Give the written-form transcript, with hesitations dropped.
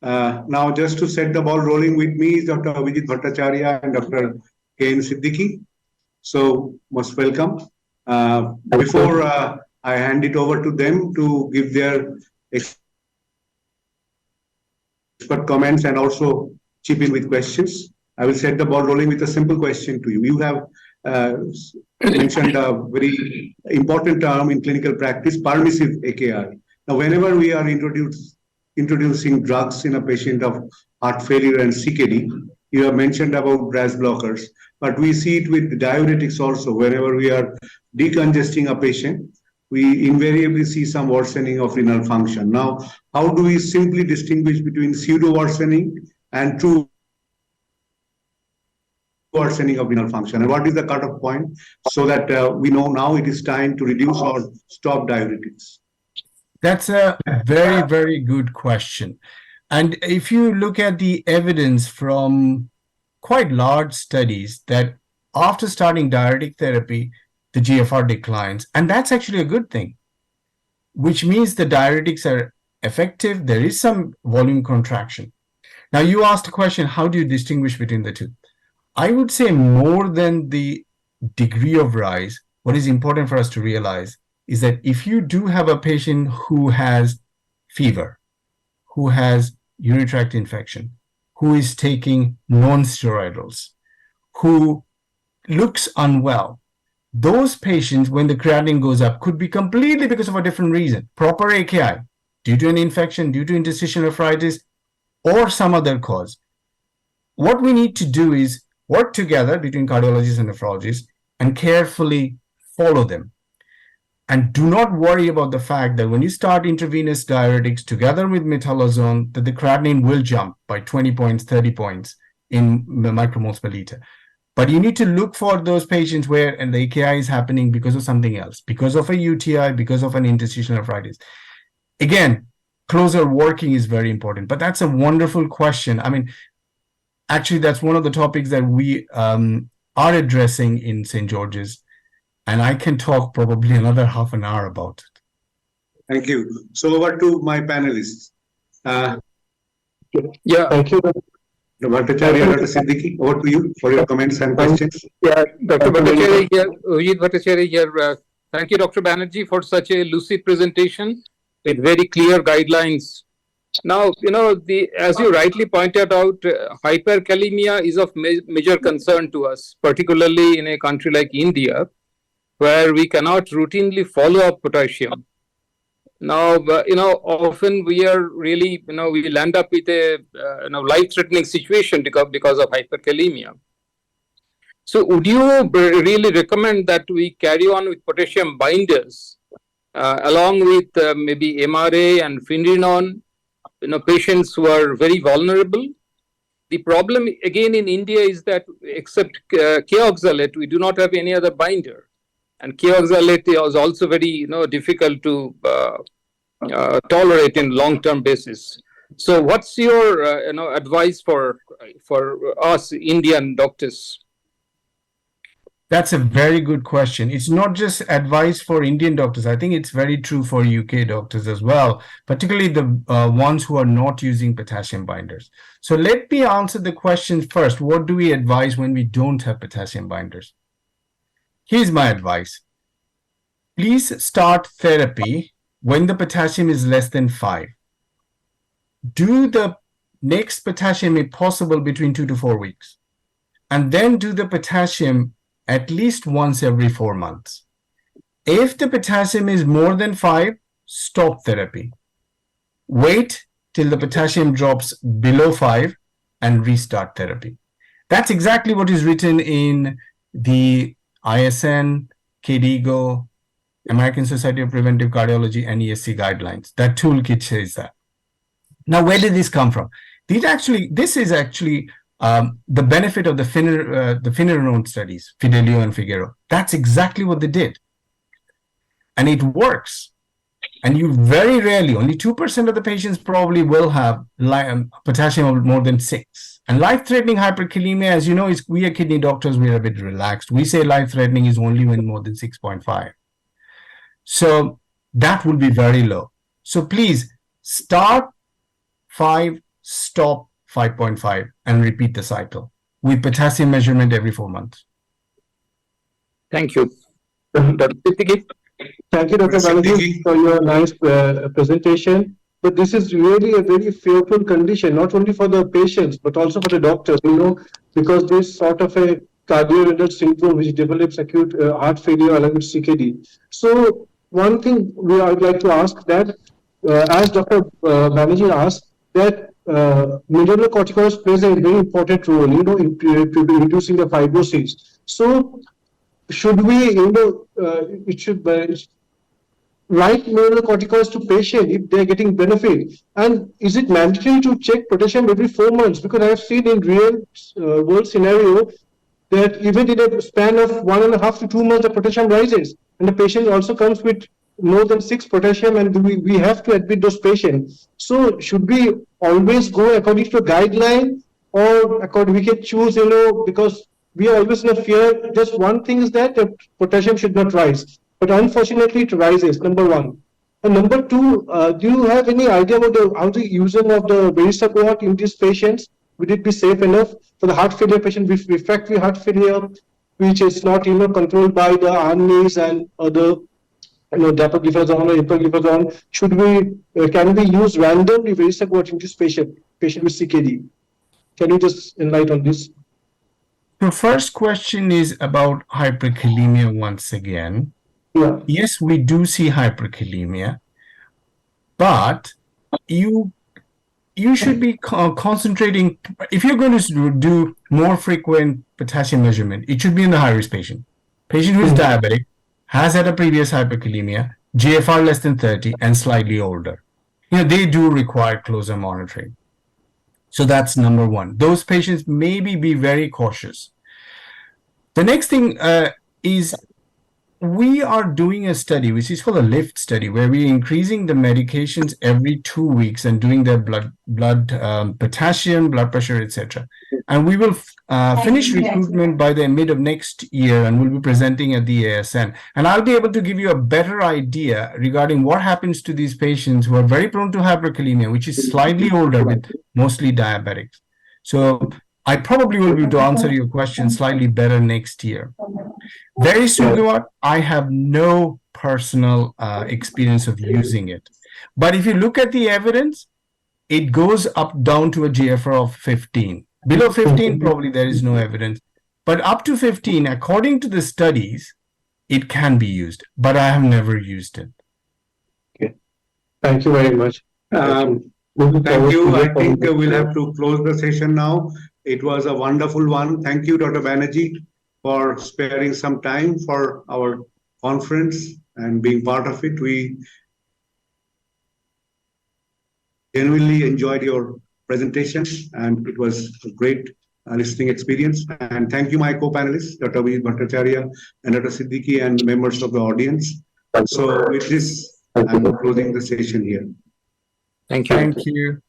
Now, just to set the ball rolling with me is Dr. Abhijit Bhattacharya and Dr. K.N. Siddiqui. So, most welcome. Before I hand it over to them to give their expert comments and also chip in with questions, I will set the ball rolling with a simple question to you. You have mentioned a very important term in clinical practice, permissive AKI. Now, whenever we are introducing drugs in a patient of heart failure and CKD, you have mentioned about BRAS blockers, but we see it with diuretics also. Whenever we are decongesting a patient, we invariably see some worsening of renal function. Now, how do we simply distinguish between pseudo worsening and true worsening of renal function? And what is the cutoff point so that we know now it is time to reduce or stop diuretics? That's a very, very good question. And if you look at the evidence from quite large studies that after starting diuretic therapy, the GFR declines, and that's actually a good thing, which means the diuretics are effective. There is some volume contraction. Now, you asked a question, how do you distinguish between the two? I would say more than the degree of rise, what is important for us to realize is that if you do have a patient who has fever, who has urinary tract infection, who is taking non-steroidals, who looks unwell, those patients, when the creatinine goes up, could be completely because of a different reason. Proper AKI, due to an infection, due to interstitial nephritis, or some other cause. What we need to do is work together between cardiologists and nephrologists and carefully follow them. And do not worry about the fact that when you start intravenous diuretics together with metolazone, that the creatinine will jump by 20 points, 30 points in micromoles per liter. But you need to look for those patients where and the AKI is happening because of something else, because of a UTI, because of an interstitial nephritis. Again, closer working is very important, but that's a wonderful question. I mean, actually, that's one of the topics that we are addressing in St. George's, and I can talk probably another half an hour about it. Thank you. So over to my panelists. Yeah. Thank you. Dr. Bhattacharya, Dr. Siddiqui, over to you for your comments and questions. Yeah, Dr. Bhattacharya here, Abhijit Bhattacharya here. Thank you, Dr. Banerjee, for such a lucid presentation with very clear guidelines. Now, as you rightly pointed out, hyperkalemia is of major concern to us, particularly in a country like India, where we cannot routinely follow up potassium. Now, often we are really, we land up with a life-threatening situation because of hyperkalemia. So would you really recommend that we carry on with potassium binders along with maybe MRA and Finrinon, patients who are very vulnerable? The problem again in India is that except K-oxalate, we do not have any other binder. And K-oxalate is also very difficult to tolerate in long-term basis. So what's your advice for us Indian doctors? That's a very good question. It's not just advice for Indian doctors. I think it's very true for UK doctors as well, particularly the ones who are not using potassium binders. So let me answer the question first. What do we advise when we don't have potassium binders? Here's my advice. Please start therapy when the potassium is less than 5. Do the next potassium if possible between 2 to 4 weeks. And then do the potassium at least once every 4 months. If the potassium is more than 5, stop therapy. Wait till the potassium drops below 5 and restart therapy. That's exactly what is written in the ISN, KDIGO, American Society of Preventive Cardiology, and ESC guidelines. That toolkit says that. Now, where did this come from? This is actually the benefit of the Finrinon studies, Fidelio and Figueroa. That's exactly what they did. And it works. And you very rarely, only 2% of the patients probably will have potassium of more than 6. And life-threatening hyperkalemia, as you know, we are kidney doctors, we are a bit relaxed. We say life-threatening is only when more than 6.5. So that will be very low. So please start 5, stop 5.5 and repeat the cycle with potassium measurement every 4 months. Thank you. Dr. Siddiqui? Thank you, Dr. Banerjee, for your nice presentation. But this is really a very fearful condition, not only for the patients, but also for the doctors, because this sort of a cardiorenal syndrome which develops acute heart failure along with CKD. So one thing I would like to ask that, as Dr. Banerjee asked, that mineralocorticoids plays a very important role, in reducing the fibrosis. So should we, it should write mineralocorticoids to patient if they're getting benefit? And is it mandatory to check potassium every 4 months? Because I have seen in real world scenario that even in a span of 1.5 to 2 months, the potassium rises, and the patient also comes with more than 6 potassium, and we have to admit those patients. So should we always go according to a guideline, or we can choose, because we are always in a fear. Just one thing is that the potassium should not rise, but unfortunately it rises, number one. And number two, do you have any idea about how the using of the Vericiguat in these patients? Would it be safe enough for the heart failure patient with refractory heart failure, which is not controlled by the ARNIs and other dapagliflozin or epagliflozin? Can we use randomly Vericiguat in this patient with CKD? Can you just enlighten on this? The first question is about hyperkalemia once again. Yeah. Yes, we do see hyperkalemia, but you should be concentrating. If you're going to do more frequent potassium measurement, it should be in the high-risk patient. Patient who is diabetic, has had a previous hyperkalemia, GFR less than 30, and slightly older. They do require closer monitoring. So that's number one. Those patients maybe be very cautious. The next thing is we are doing a study, which is called a LIFT study, where we're increasing the medications every 2 weeks and doing their blood potassium, blood pressure, etc. And we will finish recruitment by the mid of next year, and we'll be presenting at the ASN. And I'll be able to give you a better idea regarding what happens to these patients who are very prone to hyperkalemia, which is slightly older with mostly diabetics. So I probably will be able to answer your question slightly better next year. Vericiguat, I have no personal experience of using it. But if you look at the evidence, it goes up down to a GFR of 15. Below 15, probably there is no evidence. But up to 15, according to the studies, it can be used. But I have never used it. Okay. Thank you very much. Thank you. I think we'll have to close the session now. It was a wonderful one. Thank you, Dr. Banerjee, for sparing some time for our conference and being part of it. We genuinely enjoyed your presentation, and it was a great listening experience. And thank you, my co-panelists, Dr. Abhijit Bhattacharya and Dr. Siddiqui, and members of the audience. So with this, I'm closing the session here. Thank you. Thank you.